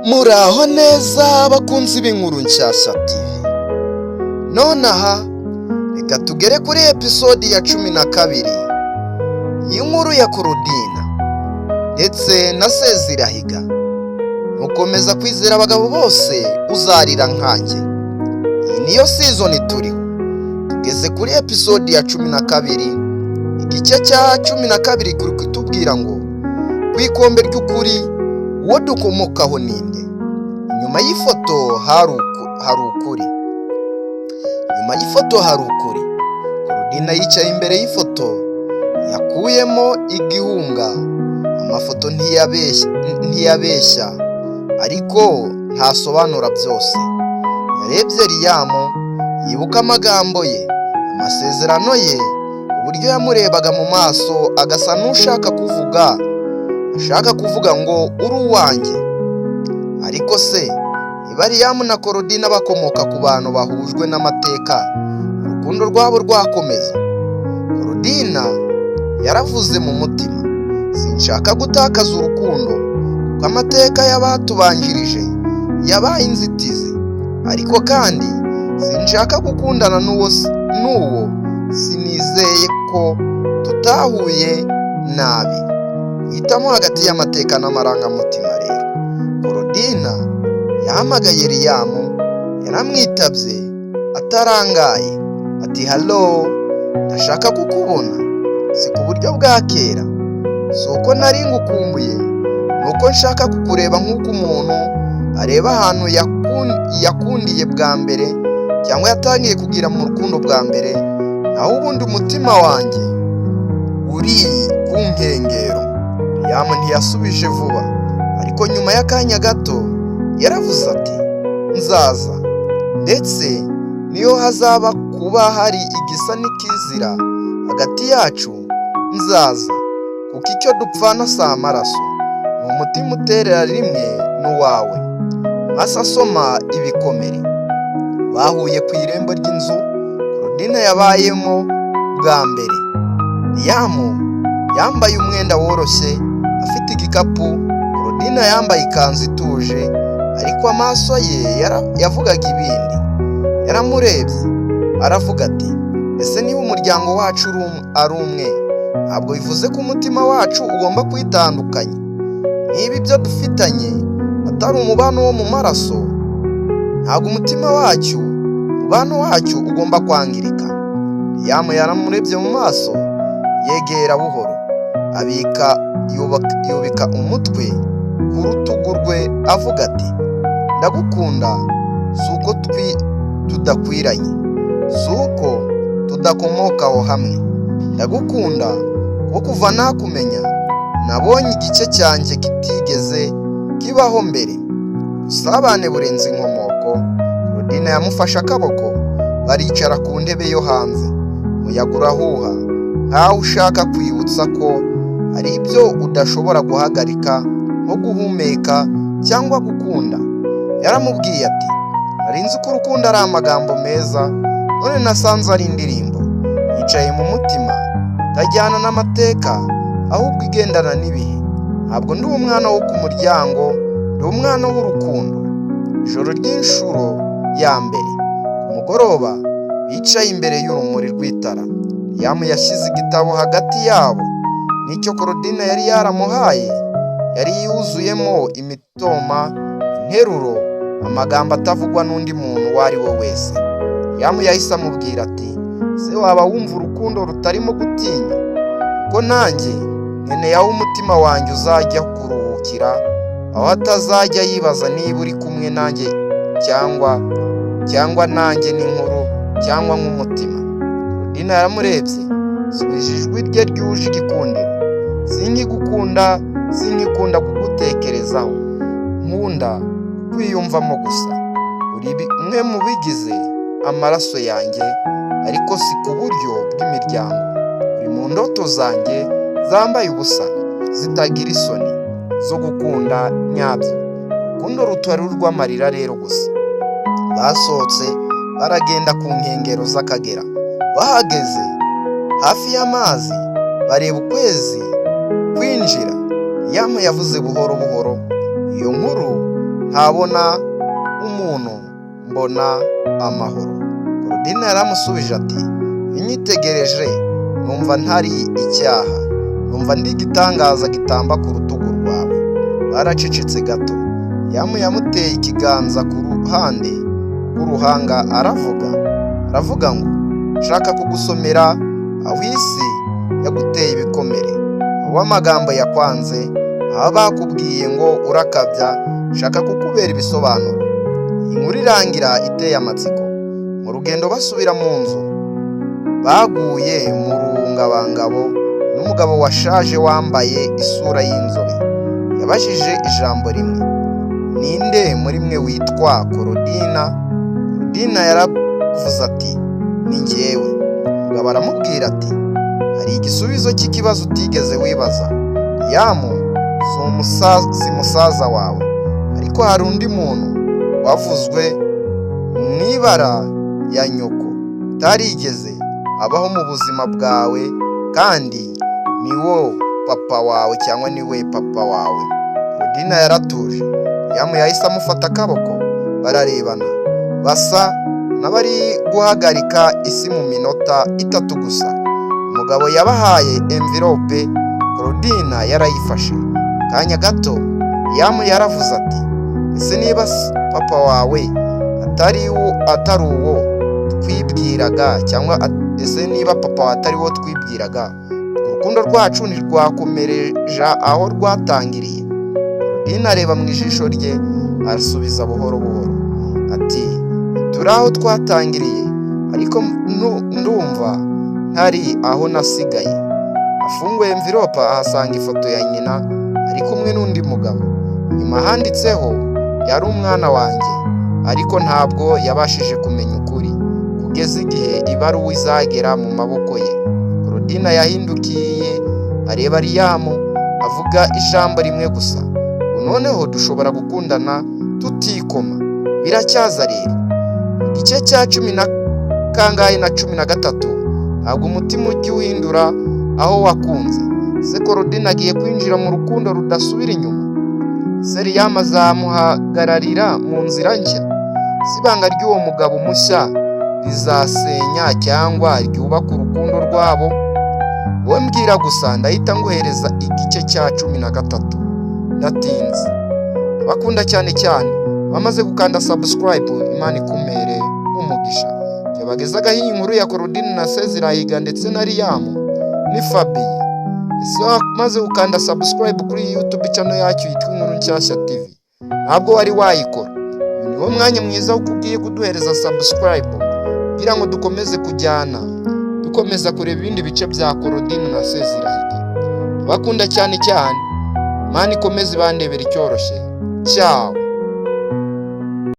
Muraho neza bakunzi b'inkuru nshyashya TV. Nonaha reka tugere kuri episode ya 12 y'inkuru ya Korodina ndetse na Sezirahiga. Nukomeza kwizera abagabo bose uzarira nkanjye. Iyi niyo season turiho. Tugeze kuri episode ya 12, igice cya 12 kuri kutubwira ngo kwikombe ry'ukuri uwo dukomokaho ninde. Nyuma y'ifoto hari ukuri. Korodina yicaye imbere y'ifoto yakuyemo igihunga. Amafoto ntiyabeshya ariko ntasobanura byose. Yarebye Liyamu, yibuka amagambo ye, amasezerano ye, uburyo yamurebaga mu maso agasa n'ushaka kuvuga ngo uri uwanjye. Ariko se niba Liyamu na Korodina bakomoka ku bantu bahujwe n'amateka, urukundo rwabo rwakomeza? Korodina yaravuze mu mutima, sinshaka gutakaza urukundo kuko amateka y'abatubanjirije yabaye inzitizi, ariko kandi sinshaka gukundana n'uwo sinizeye ko tutahuye nabi. Hitamo hagati y'amateka n'amarangamutima rero. Korodina yahamagaye Liyamu, yaramwitabye atarangaye ati halo, ndashaka kukubona. Si ku buryo bwa kera, si uko nari ngukumbuye, nuko nshaka kukureba nk'uko umuntu areba ahantu yakundiye bwa mbere cyangwa yatangiye kugira mu rukundo bwa mbere, naho ubundi umutima wanjye uri ku nkengero. Liyamu ntiyasubije vuba, ariko nyuma y'akanya gato yaravuze ati nzaza, ndetse niyo hazaba kuba hari igisa n'ikizira hagati yacu nzaza, kuko icyo dupfana si amaraso, ni umutima uterera rimwe n'uwawe. Maze asoma ibikomere. Bahuye ku irembo ry'inzu Korodina yabayemo bwa mbere. Liyamu yambaye umwenda woroshye afite igikapu, Korodina yambaye ikanzu ituje, ariko amaso ye yavugaga ibindi. Yaramurebye aravuga ati ese niba umuryango wacu ari umwe, ntabwo bivuze ko umutima wacu ugomba kwitandukanya. Niba ibyo dufitanye atari umubano wo mu maraso, ntabwo umubano wacu ugomba kwangirika. Liyamu yaramurebye mu maso, yegera buhoro, yubika umutwe ku rutugu rwe avuga ati ndagukunda, si uko tudakwiranye, si uko tudakomokaho hamwe. Ndagukunda kuko kuva nakumenya nabonye igice cyanjye kitigeze kibaho mbere. Ubusabane burenze inkomoko. Korodina yamufashe akaboko, baricara ku ntebe yo hanze. Umuyaga urahuha nkaho ushaka kwibutsa ko hari ibyo udashobora guhagarika, nko guhumeka cyangwa gukunda. Yaramubwiye ati nari nzi ko urukundo ari amagambo meza, none nasanze ari indirimbo yicaye mu mutima, itajyana n'amateka ahubwo igendana n'ibihe. Ntabwo ndi umwana wo ku muryango, ndi umwana w'urukundo. Ijoro ry'inshuro ya mbere, ku mugoroba bicaye imbere y'urumuri rw'itara. Liyamu yashyize igitabo hagati yabo n'icyo Korodina yari yaramuhaye. Yari yuzuyemo imitoma, interuro, amagambo atavugwa n'undi muntu uwo ari we wese. Liyamu yahise amubwira ati se waba wumva urukundo rutarimo gutinya? Ko nanjye nkeneye aho umutima wanjye uzajya kuruhukira, aho atazajya yibaza niba uri kumwe nanjye cyangwa nanjye n'inkuru cyangwa nk'umutima. Korodina yaramurebye, subije ijwi rye ryuje igikundiro, sinkikunda kugutekerezaho, nkunda kwiyumvamo gusa. Uri umwe mu bigize amaraso yanjye, ariko si ku buryo bw'imiryango. Uri mu ndoto zanjye zambaye ubusa, zitagira isoni zo gukunda nyabyo. Urukundo rutari urw'amarira rero gusa. Basohotse baragenda ku nkengero z'Akagera. Bahageze hafi y'amazi bareba ukwezi kwinjira. Liyamu yavuze buhoro buhoro, iyo nkuru ntabona umuntu mbona amahoro. Korodina yaramusubije ati, inyitegereje numva ntari icyaha, numva ndi igitangaza gitamba ku rutugu rwawe. Baracecetse gato. Yamuteye ikiganza ku ruhande rw'uruhanga aravuga ngo, nshaka kugusomera aho isi yaguteye ibikomere, aho amagambo yakwanze, aho bakubwiye ngo urakabya, nshaka kukubera ibisobanuro. Iyi nkuru irangira iteye amatsiko. Mu rugendo basubira mu nzu, baguye mu rungabangabo n'umugabo washaje wambaye isura y'inzobe. Yabajije ijambo rimwe, ninde muri mwe witwa Korodina? Korodina yaravuze ati, ni njyewe. Umugabo aramubwira ati, hari igisubizo cy'ikibazo utigeze wibaza. Yamu si musaza wawe, ariko hari undi muntu wavuzwe mu ibara ya nyoko utarigeze abaho mu buzima bwawe, kandi ni wo papa wawe cyangwa ni we papa wawe. Korodina yaratuje. Yamu yahise amufata akaboko, bararebana, basa n'abari guhagarika isi mu minota 3 gusa. Umugabo yabahaye envelope, Korodina yarayifashe. Kanya gato Yamu yaravuze ati, ese niba papa wawe atari uwo twibwiraga, cyangwa ese niba papa atari wo twibwiraga, urukundo rwacu ntirwakomereje aho rwatangiriye? Korodina areba mu ijisho rye, arasubiza buhoro buhoro ati, turi aho twatangiriye, ariko ndumva ntari aho nasigaye. Afunguye envelope ahasanga ifoto ya nyina ari kumwe n'undi mugabo. Nyuma handitseho, yari umwana wanjye, ariko ntabwo yabashije kumenya ukuri kugeza igihe ibaruwa izagera mu maboko ye. Korodina yahindukiye areba Yamu, avuga ijambo rimwe gusa, noneho dushobora gukundana tutikoma. Biracyaza rero. Igice cya 13 ntabwo umutima ujya uhindura aho wakunze. Se Korodina agiye kwinjira mu rukundo rudasubira inyuma? Se Yamu azamuhagararira mu nzira nshya? Si ibanga ry'uwo mugabo mushya rizasenya cyangwa ryubaka urukundo rwabo? Wowe mbwira gusa, ndahita nguhereza igice cya 13. Ndatinze. Bakunda cyane bamaze gukanda subscribe, Imana ikumere umugisha. Yabagezagaho iyi nkuru ya Korodina na Sezirahiga ndetse na Yamu ni Fabien. Ese wamaze gukanda subscribe kuri YouTube channel yacu yitwa Inkuru Nshyashya TV? Ntabwo wari wayikora? Ni wo mwanya mwiza ukubwiye kuduhereza subscribe kugira ngo dukomeze kujyana, dukomeza kureba ibindi bice bya Korodina na Sezirahiga. Bakunda cyane, Imana ikomeze bandebera icyoroshye. Ciao.